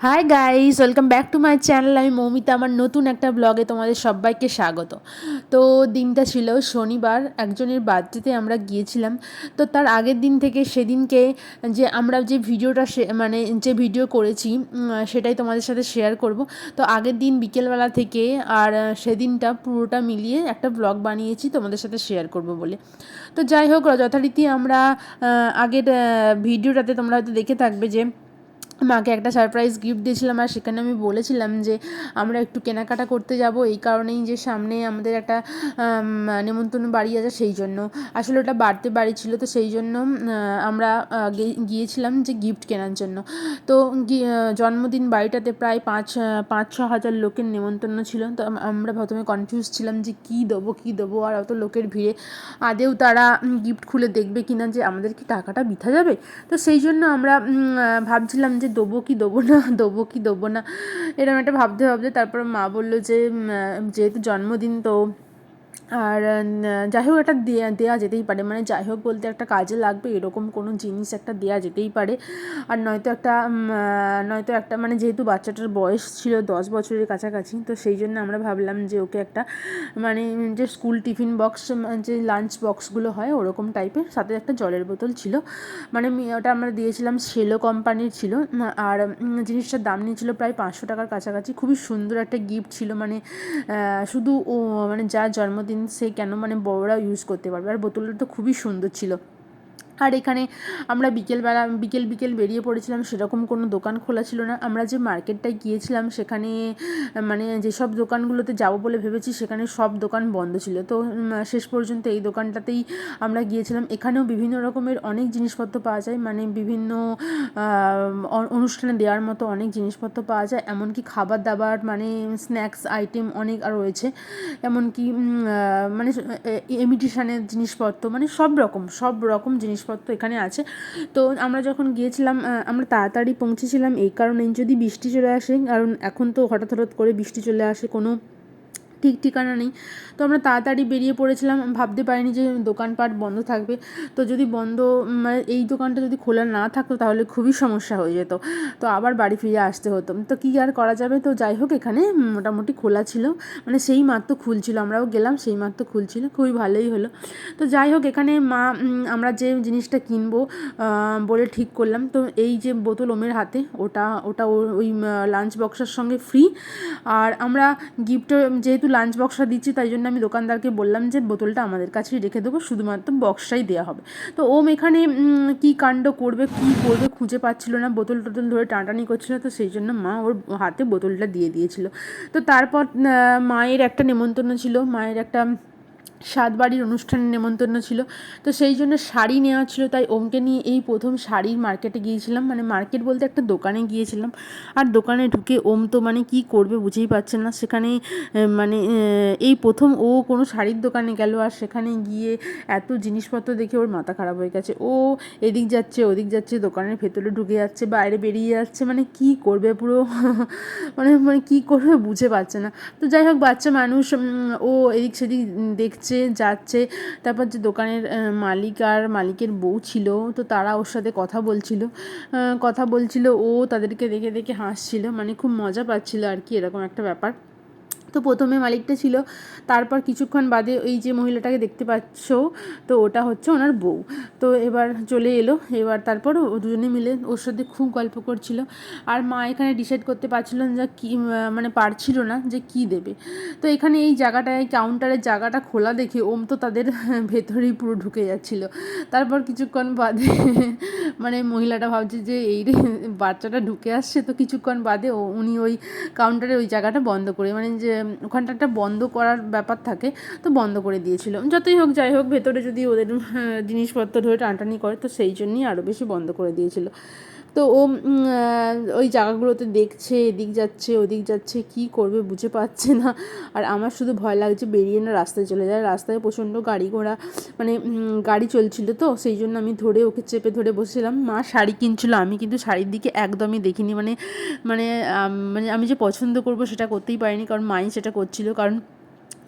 Hi guys, welcome back to my channel. আমি মৌমিতা, আমার নতুন একটা ব্লগে তোমাদের সবাইকে স্বাগত। তো দিনটা ছিল শনিবার, একজনের বার্থডেতে আমরা গিয়েছিলাম। তো তার আগের দিন থেকে সেদিনকে যে আমরা যে ভিডিওটা মানে যে ভিডিও করেছি সেটাই তোমাদের সাথে শেয়ার করব। তো আগের দিন বিকেলবেলা থেকে আর সেদিনটা পুরোটা মিলিয়ে একটা ব্লগ বানিয়েছি তোমাদের সাথে শেয়ার করব বলে। তো যাই হোক, যথারীতি আমরা আগের ভিডিওটাতে তোমরা হয়তো দেখে থাকবে যে মাকে একটা সারপ্রাইজ গিফট দিয়েছিলাম, আর সেখানে আমি বলেছিলাম যে আমরা একটু কেনাকাটা করতে যাব, এই কারণেই যে সামনে আমাদের একটা নেমন্তন্ন বাড়ি আছে, সেই জন্য। আসলে ওটা বাড়তে বাড়ি ছিল, তো সেই জন্য আমরা গিয়েছিলাম যে গিফট কেনার জন্য। তো জন্মদিন বাড়িটাতে প্রায় পাঁচ ছ হাজার লোকের নেমন্তন্ন ছিল। তো আমরা প্রথমে কনফিউজ ছিলাম যে কী দেবো, আর অত লোকের ভিড়ে আদেও তারা গিফট খুলে দেখবে কিনা, যে আমাদের কি টাকাটা বৃথা যাবে। তো সেই জন্য আমরা ভাবছিলাম যে দেবো কি দেবো না, এরকম একটা ভাবতে ভাবতে তারপর মা বললো যে যেহেতু জন্মদিন, তো আর যাই হোক একটা দেওয়া যেতেই পারে, মানে যাই হোক বলতে একটা কাজে লাগবে এরকম কোনো জিনিস একটা দেওয়া যেতেই পারে। আর নয়তো একটা মানে যেহেতু বাচ্চাটার বয়স ছিল 10 বছরের কাছাকাছি, তো সেই জন্য আমরা ভাবলাম যে ওকে একটা মানে যে স্কুল টিফিন বক্স, যে লাঞ্চ বক্সগুলো হয় ওরকম টাইপের, সাথে একটা জলের বোতল ছিল। মানে ওটা আমরা দিয়েছিলাম সেলো কোম্পানির ছিল। আর জিনিসটার দাম নিয়েছিল প্রায় 500 টাকার কাছাকাছি। খুবই সুন্দর একটা গিফট ছিল, মানে শুধু ও মানে যার জন্মদিন সে কেন, মানে বড়রাও ইউজ করতে পারবে। আর বোতলটা তো খুবই সুন্দর ছিল। আর এখানে আমরা বিকেল বেরিয়ে পড়েছিলাম, সেরকম কোনো দোকান খোলা ছিল না। আমরা যে মার্কেটটায় গিয়েছিলাম সেখানে মানে যেসব দোকানগুলোতে যাব বলে ভেবেছি সেখানে সব দোকান বন্ধ ছিল। তো শেষ পর্যন্ত এই দোকানটাতেই আমরা গিয়েছিলাম। এখানেও বিভিন্ন রকমের অনেক জিনিসপত্র পাওয়া যায়, মানে বিভিন্ন অনুষ্ঠানে দেওয়ার মতো অনেক জিনিসপত্র পাওয়া যায়, এমনকি খাবার দাবার মানে স্ন্যাক্স আইটেম অনেক আর রয়েছে, এমনকি মানে ইমিটেশনের জিনিসপত্র, মানে সব রকম জিনিসপত্র এখানে আছে। তো আমরা যখন গিয়েছিলাম আমরা তাড়াতাড়ি পৌঁছেছিলাম এই কারণে, যদি বৃষ্টি চলে আসে, কারণ এখন তো হঠাৎ করে বৃষ্টি চলে আসে, কোনো ঠিক ঠিকানা নেই। তো আমরা তাড়াতাড়ি বেরিয়ে পড়েছিলাম, ভাবতে পারিনি যে দোকানপাট বন্ধ থাকবে। তো যদি বন্ধ মানে এই দোকানটা যদি খোলা না থাকতো তাহলে খুবই সমস্যা হয়ে যেত, তো আবার বাড়ি ফিরে আসতে হতো। তো কী আর করা যাবে, তো যাই হোক এখানে মোটামুটি খোলা ছিল, মানে সেই মাত্র খুলছিল, আমরাও গেলাম সেই মাত্র খুলছিল, খুবই ভালোই হলো। তো যাই হোক এখানে মা আমরা যে জিনিসটা কিনবো বলে ঠিক করলাম, তো এই যে বোতল ওমের হাতে, ওটা ওই লাঞ্চ বক্সের সঙ্গে ফ্রি। আর আমরা গিফট যেহেতু লাঞ্চ বক্সটা দিচ্ছি, তাই জন্য আমি দোকানদারকে বললাম যে বোতলটা আমাদের কাছেই রেখে দেবো, শুধুমাত্র বক্সটাই দেওয়া হবে। তো ওম এখানে কী কাণ্ড করবে খুঁজে পাচ্ছিল না, বোতল ধরে টানাটানি করছিল, তো সেই জন্য মা ওর হাতে বোতলটা দিয়ে দিয়েছিল। তো তারপর মায়ের একটা নেমন্তন্ন ছিল, মায়ের একটা সাত বাড়ির অনুষ্ঠানের নেমন্তন্ন ছিল। তো সেই জন্য শাড়ি নেওয়া ছিল, তাই ওমকে নিয়ে এই প্রথম শাড়ির মার্কেটে গিয়েছিলাম, মানে মার্কেট বলতে একটা দোকানে গিয়েছিলাম। আর দোকানে ঢুকে ওম তো মানে কী করবে বুঝেই পাচ্ছে না, সেখানে মানে এই প্রথম ও কোনো শাড়ির দোকানে গেল, আর সেখানে গিয়ে এত জিনিসপত্র দেখে ওর মাথা খারাপ হয়ে গেছে। ও এদিক যাচ্ছে ওদিক যাচ্ছে, দোকানের ভেতরে ঢুকে যাচ্ছে, বাইরে বেরিয়ে যাচ্ছে, মানে কী করবে পুরো মানে মানে কী করবে বুঝে পাচ্ছে না। তো যাই হোক বাচ্চা মানুষ, ও এদিক সেদিক দেখছে যাচ্ছে। তারপর যে দোকানের মালিক আর মালিকের বউ ছিল, তো তারা ওর সাথে কথা বলছিল, ও তাদেরকে দেখে দেখে হাসছিল, মানে খুব মজা পাচ্ছিল আর কি, এরকম একটা ব্যাপার। তো প্রথমে মালিকটা ছিল, তারপর কিছুক্ষণ বাদে ওই যে মহিলাটাকে দেখতে পাচ্ছ, তো ওটা হচ্ছে ওনার বউ। তো এবার চলে এলো, এবার তারপর দুজনে মিলে ওর সাথে খুব গল্প করছিল। আর মা এখানে ডিসাইড করতে পারছিল না কি, মানে পারছিল না যে কি দেবে। তো এখানে এই জায়গাটায় কাউন্টারের জায়গাটা খোলা দেখে ওম তো তাদের ভেতরেই পুরো ঢুকে যাচ্ছিল। তারপর কিছুক্ষণ বাদে মানে মহিলাটা ভাবছে যে এই রে বাচ্চাটা ঢুকে আসছে, তো কিছুক্ষণ বাদে উনি ওই কাউন্টারে ওই জায়গাটা বন্ধ করে, মানে যে ওখানটা একটা বন্ধ করার ব্যাপার থাকে, তো বন্ধ করে দিয়েছিল। যতই হোক যাই হোক, ভেতরে যদি ওদের জিনিসপত্র ধরে টানটানি করে, তো সেই জন্যই আরও বেশি বন্ধ করে দিয়েছিল। তো ও ওই জায়গাগুলোতে দেখছে, এদিক যাচ্ছে ওদিক যাচ্ছে, কী করবে বুঝে পাচ্ছে না। আর আমার শুধু ভয় লাগছে বেরিয়ে না রাস্তায় চলে যায়, রাস্তায় প্রচণ্ড গাড়ি ঘোড়া, মানে গাড়ি চলছিল, তো সেই জন্য আমি ওকে চেপে ধরে বসেছিলাম। মা শাড়ি কিনছিল, আমি কিন্তু শাড়ির দিকে একদমই দেখিনি, মানে মানে মানে আমি যে পছন্দ করব সেটা করতেই পারিনি, কারণ মাই সেটা করছিল, কারণ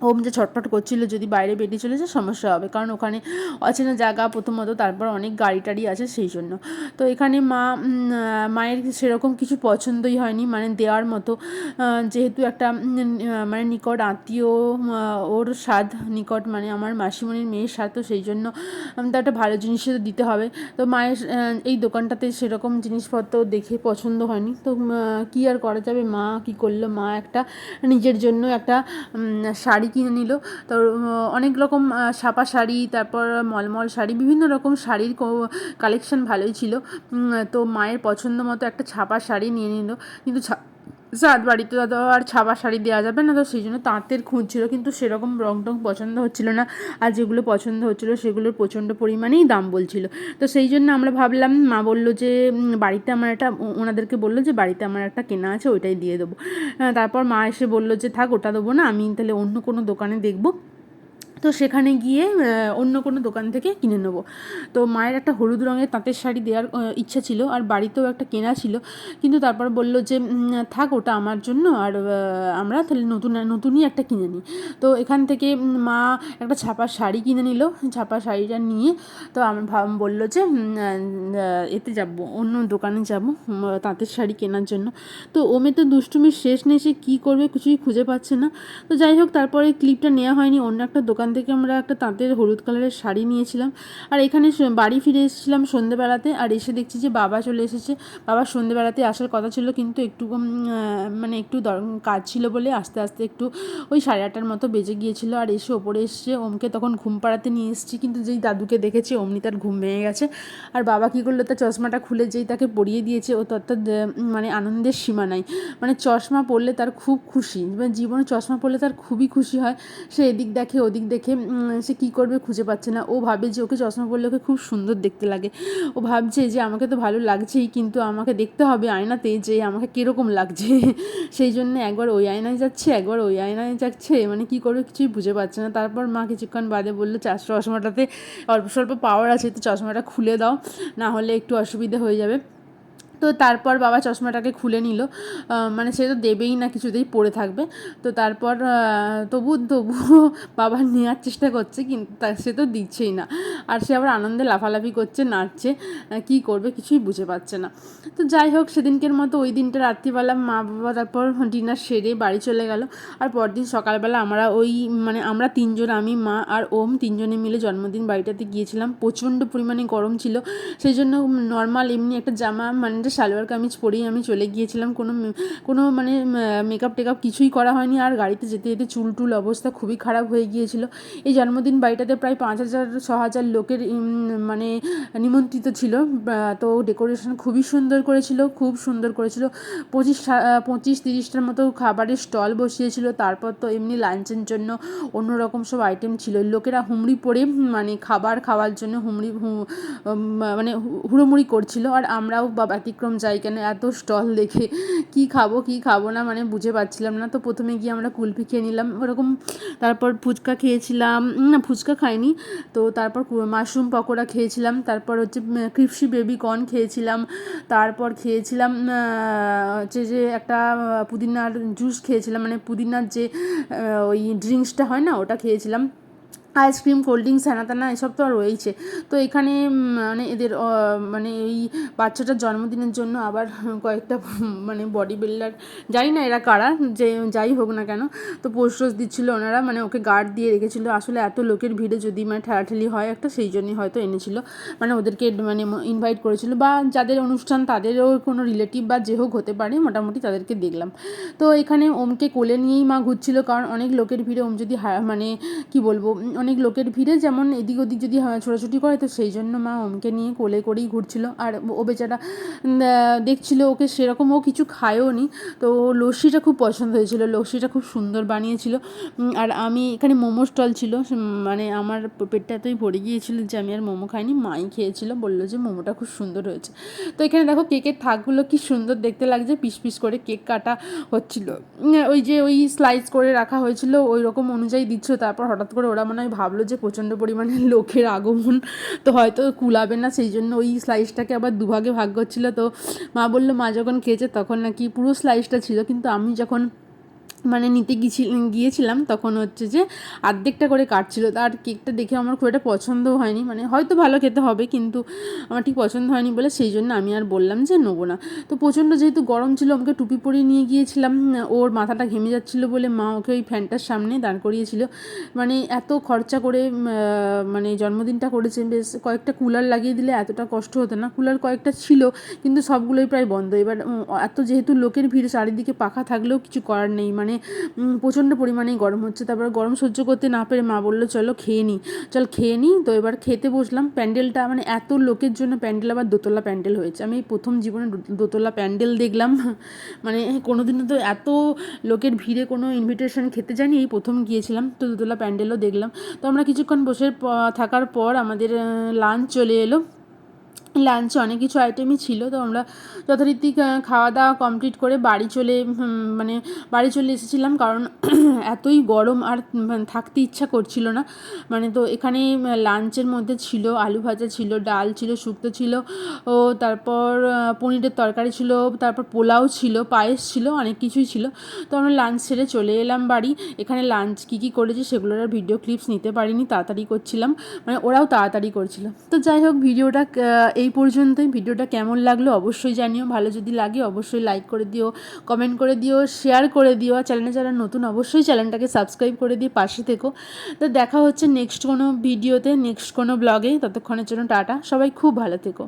ওম যে ছটফট করছিল যদি বাইরে বেরিয়ে চলে যায় সমস্যা হবে, কারণ ওখানে অচেনা জায়গা প্রথমত, তারপর অনেক গাড়ি টাড়ি আছে সেই জন্য। তো এখানে মায়ের সেরকম কিছু পছন্দই হয়নি, মানে দেওয়ার মতো, যেহেতু একটা মানে নিকট আত্মীয়, ওর স্বাদ নিকট, মানে আমার মাসিমণির মেয়ের স্বাদ, তো সেই জন্য তো একটা ভালো জিনিসই তো দিতে হবে। তো মায়ের এই দোকানটাতে সেরকম জিনিসপত্র দেখে পছন্দ হয়নি, তো কী আর করা যাবে, মা কী করলো, মা একটা নিজের জন্য একটা শাড়ি কিনে নিল। তো অনেক রকম ছাপা শাড়ি, তারপর মলমল শাড়ি, বিভিন্ন রকম শাড়ির কালেকশন ভালোই ছিল। তো মায়ের পছন্দ মতো একটা ছাপা শাড়ি নিয়ে নিল, কিন্তু সাত বাড়িতে তো আর ছাপা শাড়ি দেওয়া যাবে না, তো সেই জন্য তাঁতের খুঁজছিল, কিন্তু সেরকম রং টং পছন্দ হচ্ছিল না, আর যেগুলো পছন্দ হচ্ছিলো সেগুলোর প্রচণ্ড পরিমাণেই দাম বলছিল। তো সেই জন্য আমরা ভাবলাম, মা বললো যে বাড়িতে আমার একটা, ওনাদেরকে বললো যে বাড়িতে আমার একটা কেনা আছে ওইটাই দিয়ে দেবো। তারপর মা এসে বললো যে থাক ওটা দেবো না, আমি তাহলে অন্য কোনো দোকানে দেখবো, তো সেখানে গিয়ে অন্য কোনো দোকান থেকে কিনে নেবো। তো মায়ের একটা হলুদ রঙের তাঁতের শাড়ি দেওয়ার ইচ্ছা ছিল, আর বাড়িতেও একটা কেনা ছিল, কিন্তু তারপর বললো যে থাক ওটা আমার জন্য, আর আমরা তাহলে নতুনই একটা কিনে নিই। তো এখান থেকে মা একটা ছাপা শাড়ি কিনে নিল, ছাপা শাড়িটা নিয়ে তো আমার বললো যে এতে যাব, অন্য দোকানে যাব তাঁতের শাড়ি কেনার জন্য। তো ওমে তো দুষ্টুমির শেষ নেই, সে কী করবে কিছুই খুঁজে পাচ্ছে না। তো যাই হোক, তারপরে ক্লিপটা নেওয়া হয়নি, অন্য একটা দোকান থেকে আমরা একটা তাঁতের হলুদ কালারের শাড়ি নিয়েছিলাম। আর এখানে বাড়ি ফিরে এসেছিলাম সন্ধেবেলাতে, আর এসে দেখছি যে বাবা চলে এসেছে। বাবার সন্ধেবেলাতে আসার কথা ছিল, কিন্তু একটু মানে একটু কাজ ছিল বলে আস্তে আস্তে একটু ওই 8:30 মতো বেজে গিয়েছিল। আর এসে ওপরে এসছে, ওমকে তখন ঘুম পাড়াতে নিয়ে এসেছি, কিন্তু যেই দাদুকে দেখেছে অমনি তার ঘুম ভেঙে গেছে। আর বাবা কী করলো, তার চশমাটা খুলে যেই তাকে পরিয়ে দিয়েছে, ও তত মানে আনন্দের সীমা নাই, মানে চশমা পরলে তার খুব খুশি, মানে জীবনে চশমা পরলে তার খুবই খুশি হয়। সে এদিক দেখে ওদিক দেখে, সে কী করবে খুঁজে পাচ্ছে না। ও ভাবে যে ওকে চশমা পরলে ওকে খুব সুন্দর দেখতে লাগে, ও ভাবছে যে আমাকে তো ভালো লাগছেই, কিন্তু আমাকে দেখতে হবে আয়নাতে যে আমাকে কীরকম লাগছে। সেই জন্য একবার ওই আয়নায় যাচ্ছে, একবার ওই আয়নায় যাচ্ছে, মানে কী করবে কিছুই বুঝে পাচ্ছে না। তারপর মা কিছুক্ষণ বাদে বললো, চশমাটাতে অল্প স্বল্প পাওয়ার আছে, তো চশমাটা খুলে দাও, না হলে একটু অসুবিধা হয়ে যাবে। তো তারপর বাবা চশমাটাকে খুলে নিল, মানে সে তো দেবেই না, কিছুতেই পড়ে থাকবে। তো তারপর তবুও বাবা নেওয়ার চেষ্টা করছে, কিন্তু সে তো দিচ্ছেই না, আর সে আবার আনন্দে লাফালাফি করছে, নাচছে, কী করবে কিছুই বুঝে পাচ্ছে না। তো যাই হোক, সেদিনকের মতো ওই দিনটা রাত্রিবেলা মা বাবা তারপর ডিনার সেরে বাড়ি চলে গেল। আর পরদিন সকালবেলা আমরা মানে আমরা তিনজন, আমি, মা আর ওম, তিনজনে মিলে জন্মদিন বাড়িটাতে গিয়েছিলাম। প্রচণ্ড পরিমাণে গরম ছিল, সেই জন্য নর্মাল এমনি একটা জামা, মানে সালোয়ার কামিজ পরেই আমি চলে গিয়েছিলাম, কোনো মানে মেকআপ টেকআপ কিছুই করা হয়নি। আর গাড়িতে যেতে যেতে চুল অবস্থা খুবই খারাপ হয়ে গিয়েছিল। এই জন্মদিন বাড়িটাতে প্রায় 5,000-6,000 লোকের মানে নিমন্ত্রিত ছিল। তো ডেকোরেশন খুবই সুন্দর করেছিল, খুব সুন্দর করেছিল। 25-30টার মতো খাবারের স্টল বসিয়েছিল। তারপর তো এমনি লাঞ্চের জন্য অন্যরকম সব আইটেম ছিল। লোকেরা হুমড়ি পড়ে মানে খাবার খাওয়ার জন্য মানে হুড়োমুড়ি করছিল, আর আমরাও ব্যতিক্রম যাই কেন, এত স্টল দেখে কী খাবো না মানে বুঝে পাচ্ছিলাম না। তো প্রথমে গিয়ে আমরা কুলফি খেয়ে নিলাম ওরকম, তারপর ফুচকা খেয়েছিলাম, না ফুচকা খাইনি, তো তারপর মাশরুম পকোড়া খেয়েছিলাম, তারপর হচ্ছে ক্রিপসি বেবি কর্ন খেয়েছিলাম, তারপর খেয়েছিলাম হচ্ছে যে একটা পুদিনার জুস খেয়েছিলাম, মানে পুদিনার যে ওই ড্রিঙ্কসটা হয় না ওটা খেয়েছিলাম। আইসক্রিম, কোল্ড ড্রিঙ্কস, হ্যানা ত্যানা এসব তো আর রয়েছে। তো এখানে মানে এদের মানে এই বাচ্চাটার জন্মদিনের জন্য আবার কয়েকটা মানে বডি বিল্ডার, জানি না এরা কারা, যে যাই হোক না কেন, তো পোস্ট টোস্ট দিচ্ছিলো ওনারা, মানে ওকে গার্ড দিয়ে রেখেছিলো। আসলে এত লোকের ভিড়ে যদি মানে ঠেলাঠেলি হয় একটা, সেই জন্যই হয়তো এনেছিল, মানে ওদেরকে মানে ইনভাইট করেছিল, বা যাদের অনুষ্ঠান তাদেরও কোনো রিলেটিভ বা যে হোক হতে পারে, মোটামুটি তাদেরকে দেখলাম। তো এখানে ওমকে কোলে নিয়েই মা ঘুরছিল, কারণ অনেক লোকের ভিড়ে ওম যদি মানে কি বলবো, অনেক লোকের ভিড়ে যেমন এদিক ওদিক যদি ছোটাছুটি করে, তো সেই জন্য মা ওমকে নিয়ে কোলে করেই ঘুরছিল। আর ও বেচারা দেখছিল ওকে, সেরকম ও কিছু খায়ও নি, তো লস্যিটা খুব পছন্দ হয়েছিল, লস্যিটা খুব সুন্দর বানিয়েছিল। আর আমি এখানে মোমো স্টল ছিল, মানে আমার পেটটা এতই ভরে গিয়েছিল যে আমি আর মোমো খাইনি, মাই খেয়েছিল, বললো যে মোমোটা খুব সুন্দর হয়েছে। তো এখানে দেখো কেকের থাকগুলো কি সুন্দর দেখতে লাগছে, পিস পিস করে কেক কাটা হচ্ছিল, ওই স্লাইস করে রাখা হয়েছিল ওই রকম অনুযায়ী দিচ্ছ। তারপর হঠাৎ করে ওরা মনে হয় ভাবলো যে প্রচণ্ড পরিমাণে লোকের আগমন, তো হয়তো কুলাবে না, সেই জন্য ওই স্লাইসটাকে আবার দুভাগে ভাগ করছিল। তো মা বললো মা যখন খেয়েছে তখন নাকি পুরো স্লাইসটা ছিল, কিন্তু আমি যখন মানে নিতে গিয়েছিলাম, তখন হচ্ছে যে অর্ধেকটা করে কাটছিল। আর কেকটা দেখে আমার খুব একটা পছন্দও হয়নি, মানে হয়তো ভালো খেতে হবে কিন্তু আমার ঠিক পছন্দ হয়নি বলে সেই জন্য আমি আর বললাম যে নেবো না। তো প্রচণ্ড যেহেতু গরম ছিল, আমাকে টুপি পরিয়ে নিয়ে গিয়েছিলাম, ওর মাথাটা ঘেমে যাচ্ছিলো বলে মা ওকে ওই ফ্যানটার সামনে দাঁড় করিয়েছিল। মানে এত খরচা করে মানে জন্মদিনটা করেছে, বেশ কয়েকটা কুলার লাগিয়ে দিলে এতটা কষ্ট হতো না। কুলার কয়েকটা ছিল কিন্তু সবগুলোই প্রায় বন্ধ। এবার এত যেহেতু লোকের ভিড়, চারিদিকে পাখা থাকলেও কিছু করার নেই, মানে প্রচণ্ড পরিমাণেই গরম হচ্ছে। তারপর গরম সহ্য করতে না পেরে মা বললো চলো খেয়ে নিই। তো এবার খেতে বসলাম। প্যান্ডেলটা মানে এত লোকের জন্য প্যান্ডেল, আবার দোতলা প্যান্ডেল হয়েছে। আমি প্রথম জীবনে দোতলা প্যান্ডেল দেখলাম। মানে কোনোদিনও তো এত লোকের ভিড়ে কোনো ইনভিটেশন খেতে যাইনি, এই প্রথম গিয়েছিলাম। তো দোতলা প্যান্ডেলও দেখলাম। তো আমরা কিছুক্ষণ বসে থাকার পর আমাদের লাঞ্চ চলে এলো। লাঞ্চে অনেক কিছু আইটেমই ছিল। তো আমরা যথারীতি খাওয়া দাওয়া কমপ্লিট করে বাড়ি চলে এসেছিলাম, কারণ এতই গরম আর থাকতে ইচ্ছা করছিল না। মানে তো এখানে লাঞ্চের মধ্যে ছিল আলু ভাজা ছিল, ডাল ছিল, শুক্তো ছিল, ও তারপর পনিরের তরকারি ছিল, তারপর পোলাও ছিল, পায়েস ছিল, অনেক কিছুই ছিল। তো আমরা লাঞ্চ সেরে চলে এলাম বাড়ি। এখানে লাঞ্চ কী করেছি সেগুলোর আর ভিডিও ক্লিপস নিতে পারিনি, তাড়াতাড়ি করছিলাম, মানে ওরাও তাড়াতাড়ি করছিল। তো যাই হোক, ভিডিওটা এই পর্যন্তই। ভিডিওটা কেমন লাগলো অবশ্যই জানিও। ভালো যদি লাগে অবশ্যই লাইক করে দিও, কমেন্ট করে দিও, শেয়ার করে দিও। আর চ্যানেলে যারা নতুন অবশ্যই চ্যানেলটাকে সাবস্ক্রাইব করে দিয়ে পাশে থেকো। তো দেখা হচ্ছে নেক্সট কোনো ভিডিওতে, নেক্সট কোনো ব্লগে। ততক্ষণের জন্য টাটা, সবাই খুব ভালো থেকো।